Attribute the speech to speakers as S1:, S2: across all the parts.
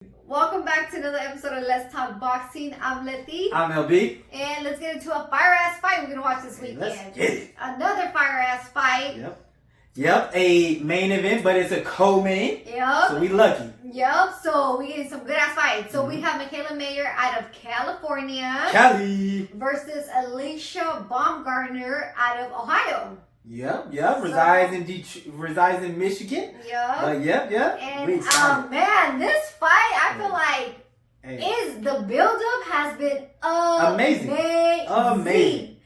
S1: Welcome back to another episode of Let's Talk Boxing. I'm Leti.
S2: I'm LB.
S1: And let's get into a fire-ass fight we're going to watch this weekend.
S2: Let's get it.
S1: Another fire-ass fight.
S2: Yep, a main event, but it's a co-main.
S1: Yep.
S2: So we lucky.
S1: Yep, so we get some good-ass fights. So we have Mikaela Mayer out of California.
S2: Cali.
S1: Versus Alycia Baumgardner out of Ohio.
S2: Yep. Resides in Michigan.
S1: Yep.
S2: Yep.
S1: And man, this fight, I feel like is the build-up has been amazing.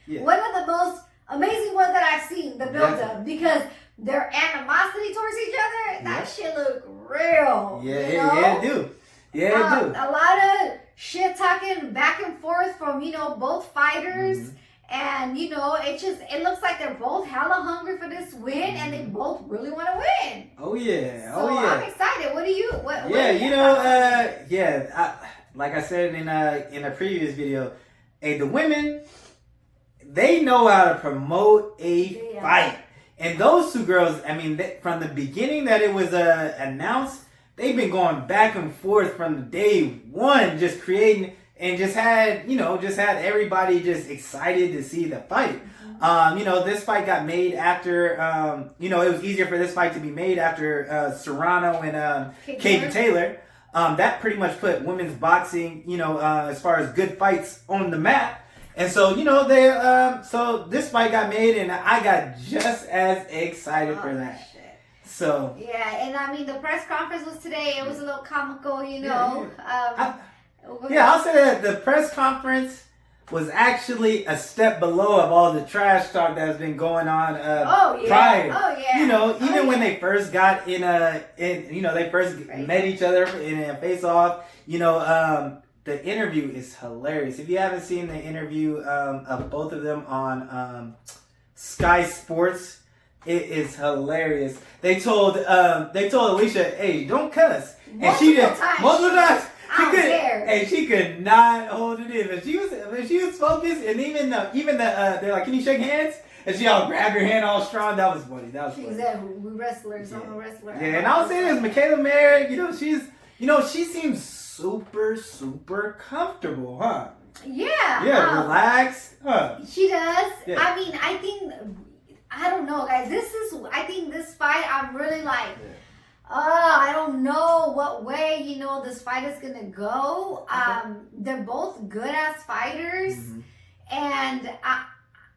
S2: Yeah.
S1: One of the most amazing ones that I've seen, the build-up, because their animosity towards each other, that shit look real.
S2: Yeah, it do.
S1: A lot of shit talking back and forth from, both fighters.
S2: Mm-hmm.
S1: And, it looks like they're both hella hungry for this win, and they both really want to win.
S2: Oh, yeah.
S1: So I'm excited. What do you,
S2: like I said in a previous video, the women, they know how to promote a fight. And those two girls, from the beginning that it was announced, they've been going back and forth from day one, just creating and just had everybody just excited to see the fight. This fight got made after, it was easier for this fight to be made after Serrano and Katie Taylor. That pretty much put women's boxing, as far as good fights on the map. And so, so this fight got made, and I got just as excited for that.
S1: Shit.
S2: So.
S1: Yeah, and the press conference was today. It was a little comical,
S2: I'll say that the press conference was actually a step below of all the trash talk that's been going on prior.
S1: Oh yeah.
S2: Even when they first got they first met each other in a face-off, the interview is hilarious. If you haven't seen the interview of both of them on Sky Sports, it is hilarious. They told Alycia, "Hey, don't cuss," and she did multiple times. She could not hold it in. But she was focused, and even they're like, "Can you shake hands?" And she all grabbed her hand all strong. That was funny.
S1: She said, "We wrestlers, I'm a wrestler."
S2: Yeah, and I'll say this, Mikaela Mayer, she seems super comfortable, huh?
S1: Yeah.
S2: Yeah, relaxed. Huh?
S1: She does.
S2: Yeah.
S1: I don't know, guys. I think this fight, I'm really like, I don't know what way, this fight is going to go. They're both good ass fighters. Mm-hmm. And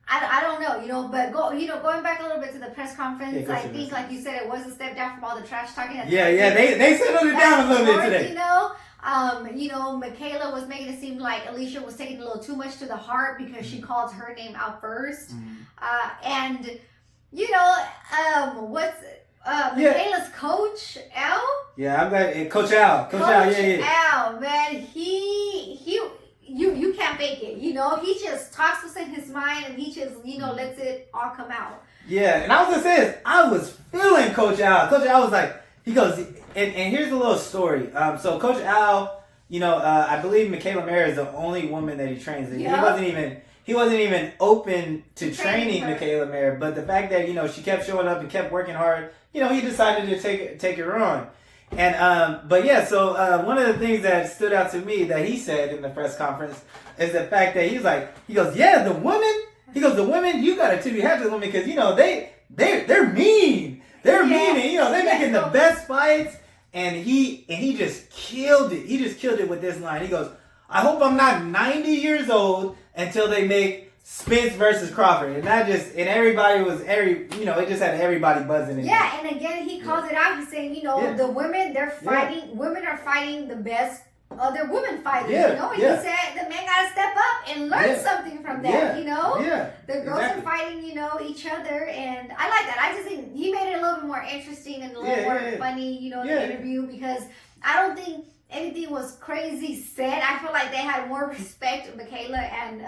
S1: I don't know, but going back a little bit to the press conference, I think, like you said, it was a step down from all the trash talking.
S2: They settled it down a little bit today.
S1: Mikaela was making it seem like Alycia was taking a little too much to the heart because she called her name out first. Mikaela's coach, Al?
S2: Yeah, I'm glad. Coach Al. Coach
S1: Al, man, you can't fake it. He just talks what's in his mind, and he just, lets it all come out.
S2: Yeah, and I was going to say this. I was feeling Coach Al. Coach Al was like, he goes, and here's a little story. So Coach Al, I believe Mikaela Mayer is the only woman that he trains. Yep. He wasn't even open to training Mikaela Mayer, but the fact that, she kept showing up and kept working hard, he decided to take her on. And, so one of the things that stood out to me that he said in the press conference is the fact that he goes, the women, you got to tip your hat to the women because, they're mean. They're mean and, they're making the best fights. And he just killed it. He just killed it with this line. He goes, I hope I'm not 90 years old until they make Spence versus Crawford. And everybody it just had everybody buzzing.
S1: Yeah, and again, he calls it out. He's saying, the women, they're fighting, women are fighting the best other women fighters, He said the men got to step up and learn something from that, The girls are fighting, each other, and I like that. I just think he made it a little bit more interesting and a little more funny, the interview, because I don't think anything was crazy said. I feel like they had more respect, Mikaela and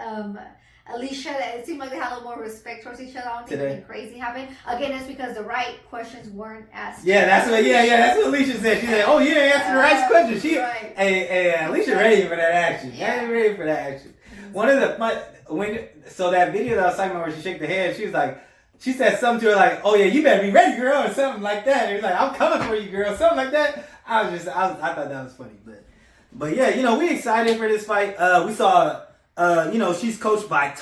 S1: Alycia. It seemed like they had a little more respect towards each other. I don't think anything crazy happened. Again, that's because the right questions weren't asked.
S2: Yeah, that's what Alycia said. She said, "Oh, you didn't answer the right question." Alycia ready for that action. Yeah, ready for that action. One of that video that I was talking about where she shook the head, she was like, she said something to her like, "Oh yeah, you better be ready, girl," or something like that. He was like, "I'm coming for you, girl," something like that. I thought that was funny, but yeah, you know, we excited for this fight. We saw, you know, she's coached by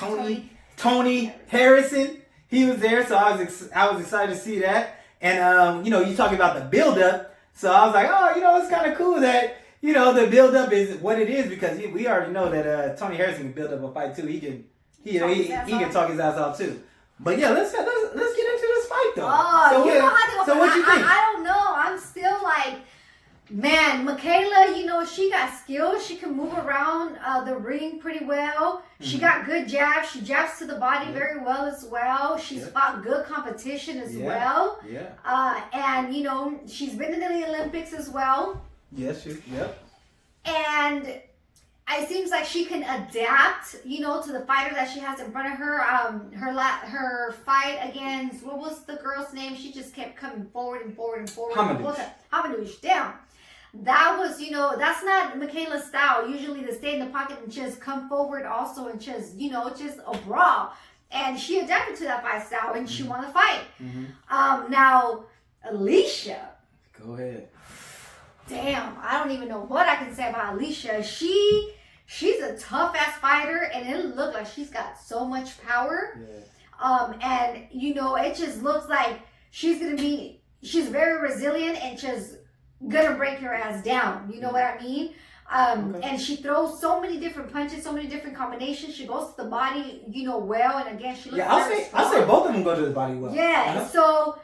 S2: Tony Harrison. He was there, so I was excited to see that. And you know, you talking about the build up, so I was like, oh, you know, it's kind of cool that, you know, the build up is what it is, because we already know that Tony Harrison can build up a fight too. He can talk his ass off too. But yeah, let's get into this fight though.
S1: Oh,
S2: so what you think?
S1: I don't know. I'm still like, man, Mikaela, you know, she got skills. She can move around the ring pretty well. She got good jabs. She jabs to the body very well as well. She's fought good competition as well. Yeah. And, you know, she's been in the Olympics as well.
S2: Yes,
S1: And it seems like she can adapt, you know, to the fighter that she has in front of her. Her fight against, what was the girl's name? She just kept coming forward and forward and forward. Hamadouche, damn. That was, you know, that's not Mikaela's style. Usually they stay in the pocket and just come forward also and just, you know, just a brawl. And she adapted to that fight style and she won the fight. Now, Alycia.
S2: Go ahead.
S1: Damn, I don't even know what I can say about Alycia. She's a tough ass fighter, and it looked like she's got so much power. And you know, it just looks like she's very resilient and just gonna break your ass down. You know what I mean? And she throws so many different punches, so many different combinations. She goes to the body, you know, well, and again, she looks
S2: I'll say both of them go to the body well.
S1: Yeah, so.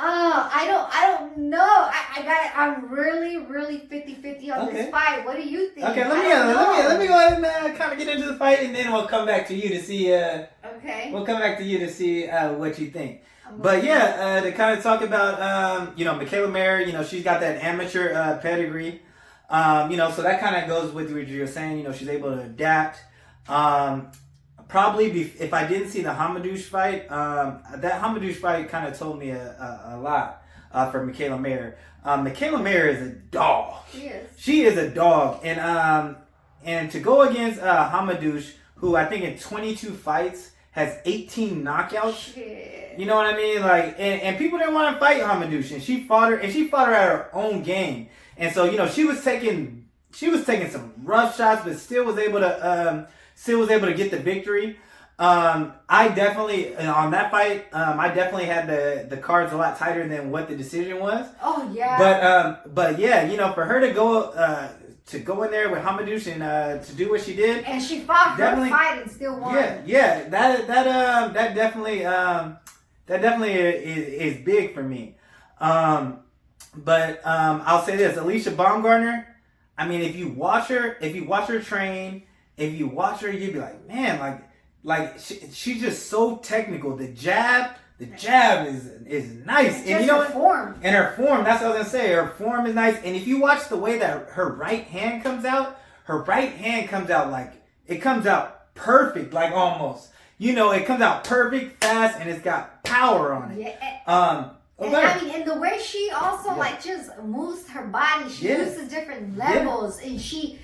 S1: I don't know. I'm really 50-50 on this fight. What do you think?
S2: Okay, let me go ahead and kind of get into the fight, and then we'll come back to you to see. We'll come back to you to see what you think. But yeah, to kind of talk about you know, Mikaela Mayer. You know, she's got that amateur pedigree. You know, so that kind of goes with what you're saying. You know, she's able to adapt. Probably if I didn't see the Hamadouche fight, that Hamadouche fight kind of told me a lot for Mikaela Mayer. Mikaela Mayer is a dog. She is a dog, and to go against Hamadouche, who I think in 22 fights has 18 knockouts.
S1: Shit.
S2: You know what I mean? Like, and people didn't want to fight Hamadouche, and she fought her at her own game. And so, you know, she was taking some rough shots, but still was able to get the victory. I definitely, on that fight, I definitely had the cards a lot tighter than what the decision was.
S1: Oh yeah.
S2: But yeah, you know, for her to go in there with Hamadouche and to do what she did,
S1: and she fought her fight and still won.
S2: Yeah, that definitely is big for me. But I'll say this, Alycia Baumgardner. I mean, if you watch her train, if you watch her, you'd be like, man, like she's just so technical. The jab is nice. And you know,
S1: her form.
S2: And her form, that's what I was gonna say. Her form is nice. And if you watch the way that her right hand comes out like, it comes out perfect, like almost. You know, it comes out perfect, fast, and it's got power on it.
S1: Yeah. I mean, and the way she also like just moves her body, she uses different levels, and she.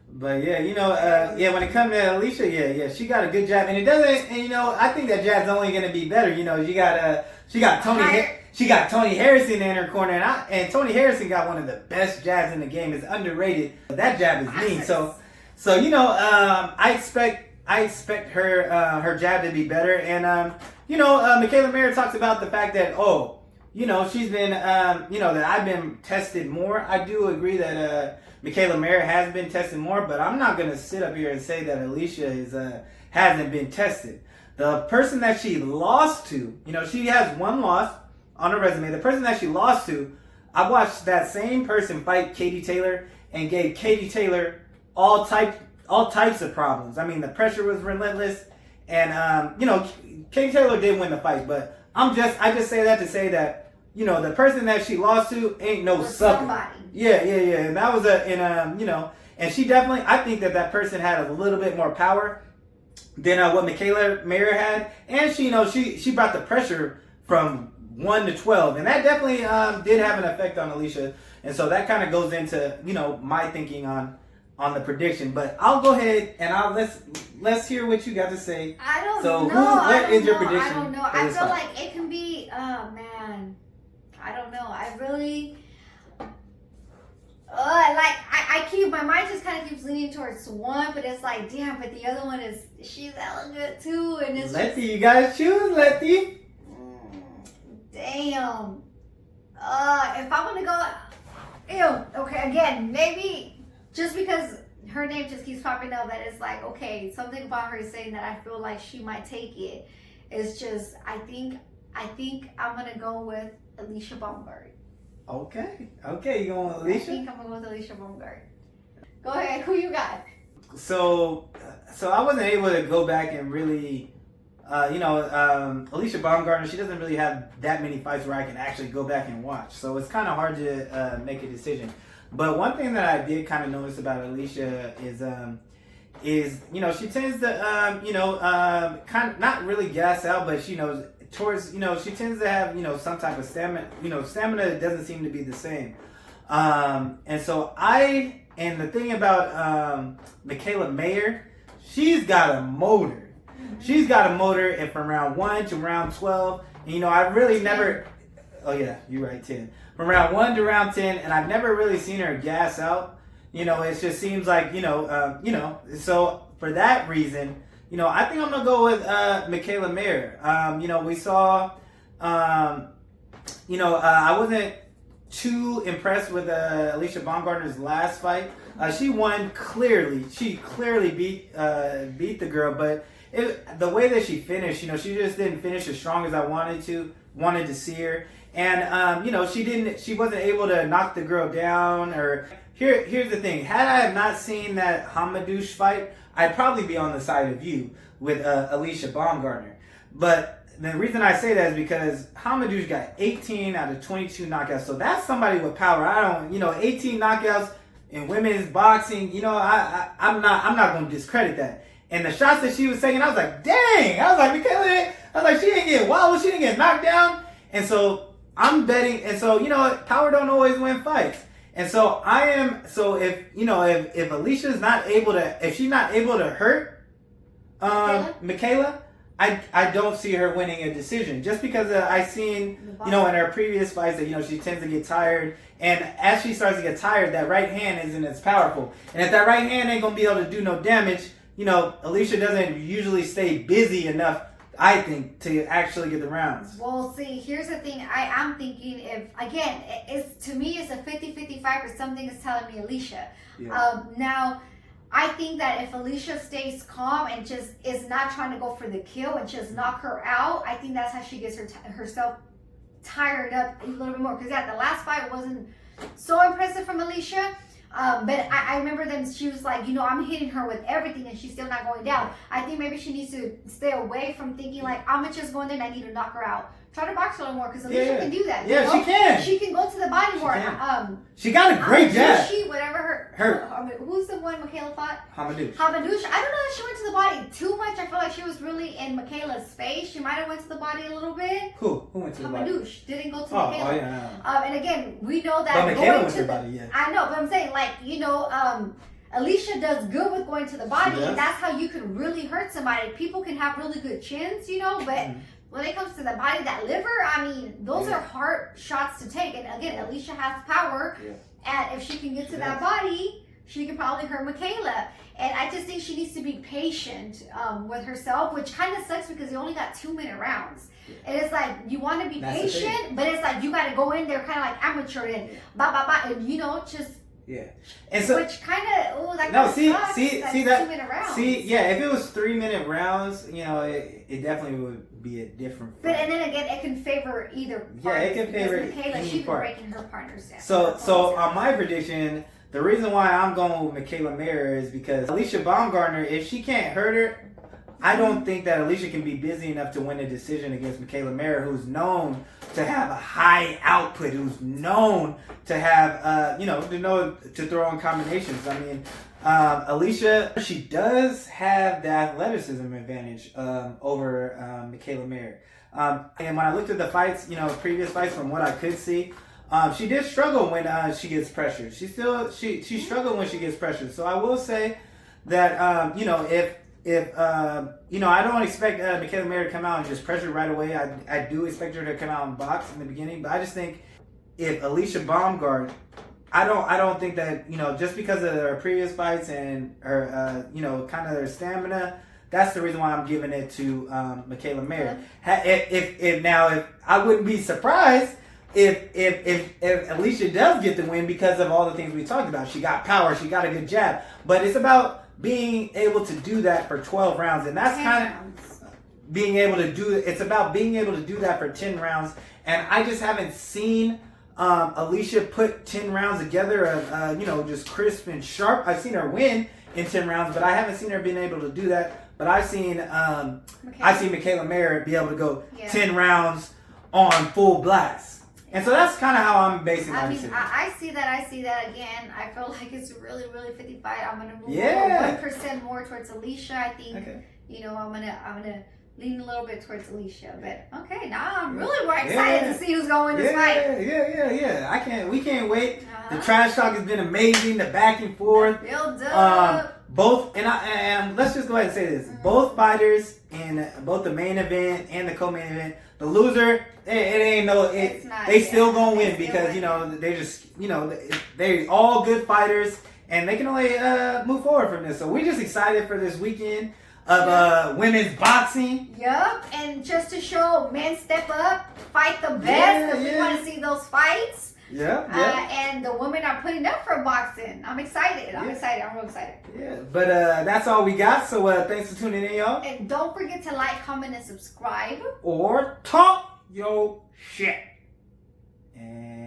S2: But yeah, you know, when it comes to Alycia, she got a good jab, and it doesn't. And you know, I think that jab's only gonna be better. You know, she got Tony Harrison in her corner, and Tony Harrison got one of the best jabs in the game. It's underrated. That jab is mean. So you know, I expect her jab to be better, and you know, Mikaela Mayer talks about the fact that, you know, she's been, you know, that I've been tested more. I do agree that Mikaela Mayer has been tested more, but I'm not going to sit up here and say that Alycia hasn't been tested. The person that she lost to, you know, she has one loss on her resume. The person that she lost to, I watched that same person fight Katie Taylor and gave Katie Taylor all types of problems. I mean, the pressure was relentless. And, you know, Katie Taylor did win the fight, but I just say that to say that, you know, the person that she lost to ain't no sucker. Yeah. And that was you know, and she definitely, I think that person had a little bit more power than what Mikaela Mayer had. And she, you know, she brought the pressure from 1 to 12. And that definitely did have an effect on Alycia. And so that kind of goes into, you know, my thinking on the prediction. But I'll go ahead and let's hear what you got to say.
S1: I don't know.
S2: What is your prediction?
S1: I don't know. I feel like it can be, oh man, I don't know. my mind just kind of keeps leaning towards one, but it's like, damn, but the other one she's hella good too, and it's
S2: Leti, you gotta choose, Leti.
S1: Damn. If I'm gonna go, okay, again, maybe just because her name just keeps popping up, that it's like, okay, something about her is saying that I feel like she might take it. It's just, I think I'm gonna go with Alycia Baumgardner.
S2: Okay, you going with Alycia?
S1: I think I'm going to go with Alycia Baumgardner. Go ahead, who you got?
S2: So I wasn't able to go back and really, Alycia Baumgardner, she doesn't really have that many fights where I can actually go back and watch. So it's kind of hard to make a decision. But one thing that I did kind of notice about Alycia is she tends to, kind of not really gas out, but she knows towards, she tends to have, some type of stamina, stamina doesn't seem to be the same. And the thing about Mikaela Mayer, she's got a motor. She's got a motor, and from round 1 to round 12, and, I really never, oh yeah, you're right, 10. From round 1 to round 10, and I've never really seen her gas out. It just seems like, so for that reason, I think I'm going to go with Mikaela Mayer. We saw, I wasn't too impressed with Alycia Baumgardner's last fight. She won clearly. She clearly beat the girl, but the way that she finished, she just didn't finish as strong as I wanted to see her. And, she wasn't able to knock the girl down. Or here's the thing. Had I not seen that Hamadouche fight, I'd probably be on the side of you with Alycia Baumgardner. But the reason I say that is because Hamadouche got 18 out of 22 knockouts. So that's somebody with power. 18 knockouts in women's boxing, I'm not going to discredit that. And the shots that she was taking, I was like, dang. I was like, Mikaela, she didn't get wild. She didn't get knocked down. And so I'm betting. And so, power don't always win fights. And so if Alicia's not able to, if she's not able to hurt Mikaela, I don't see her winning a decision, just because I've seen, in her previous fights that, she tends to get tired. And as she starts to get tired, that right hand isn't as powerful. And if that right hand ain't going to be able to do no damage, Alycia doesn't usually stay busy enough, I think, to actually get the rounds.
S1: Well, see, here's the thing. I'm thinking, to me, it's a 50-50 fight, but something is telling me Alycia. Yeah. Now, I think that if Alycia stays calm and just is not trying to go for the kill and just knock her out, I think that's how she gets herself tired up a little bit more. Because the last fight wasn't so impressive from Alycia. But I remember then she was like, I'm hitting her with everything and she's still not going down. I think maybe she needs to stay away from thinking like, I'm going to just go in there and I need to knock her out. Try to box a little more, because Alycia can do that.
S2: Yeah, she can.
S1: She can go to the body more.
S2: She got a great jab.
S1: Whatever who's the one Mikaela fought?
S2: Hamadouche.
S1: I don't know if she went to the body too much. I feel like she was really in Mikaela's space. She might have went to the body a little bit.
S2: Who went to the body?
S1: Hamadouche didn't go to Mikaela.
S2: Oh, yeah.
S1: And again, we know that
S2: but Mikaela went to the body, yeah.
S1: I know, but I'm saying, Alycia does good with going to the body, and that's how you can really hurt somebody. People can have really good chins, but when it comes to the body, that liver, those are hard shots to take. And again, Alycia has power, and if she can get to that body, she can probably hurt Mikaela. And I just think she needs to be patient with herself, which kind of sucks because you only got 2-minute rounds. And it's like, you want to be patient, but it's like you got to go in there kind of like amateur and and just. Yeah, and so which kind of that
S2: no
S1: see
S2: that
S1: 2-minute rounds.
S2: If it was 3-minute rounds, it definitely would be a different fight.
S1: But and then again, it can favor either.
S2: Yeah, it can favor
S1: Mikaela. She's breaking her partner's down.
S2: So on my prediction, the reason why I'm going with Mikaela Mayer is because Alycia Baumgardner, if she can't hurt her, I don't think that Alycia can be busy enough to win a decision against Mikaela Mayer, who's known to have a high output, who's known to have, to throw in combinations. Alycia, she does have the athleticism advantage over Mikaela Mayer. And when I looked at the fights, previous fights, from what I could see, she did struggle when she gets pressured. She struggled when she gets pressured. So I will say that, if I don't expect Mikaela Mayer to come out and just pressure right away. I do expect her to come out and box in the beginning, but I just think if Alycia Baumgardner I don't think that, just because of her previous fights and her, kind of their stamina, that's the reason why I'm giving it to Mikaela Mayer. If I wouldn't be surprised if Alycia does get the win because of all the things we talked about. She got power, she got a good jab, but it's about being able to do that for 12 rounds, and that's kind of being able to do. It's about being able to do that for 10 rounds, and I just haven't seen Alycia put 10 rounds together of just crisp and sharp. I've seen her win in 10 rounds, but I haven't seen her being able to do that. But I've seen Mikaela Mayer be able to go 10 rounds on full blast. And so that's kind of how I'm basing my decision.
S1: I see that again. I feel like it's really, really 50 fight. I'm gonna move 1% more towards Alycia. I think I'm gonna lean a little bit towards Alycia. But okay, now I'm really more excited to see who's going to win this fight.
S2: Yeah. We can't wait. The trash talk has been amazing. The back and forth.
S1: Build up.
S2: Both and let's just go ahead and say this: both fighters in both the main event and the co-main event, the loser, they still gonna win because they're just they're all good fighters and they can only move forward from this. So we're just excited for this weekend of women's boxing.
S1: Yup, and just to show men step up, fight the best. We want to see those fights. And the women are putting up for boxing. I'm excited. I'm real excited.
S2: Yeah, but that's all we got. So thanks for tuning in, y'all.
S1: And don't forget to like, comment, and subscribe.
S2: Or talk your shit. And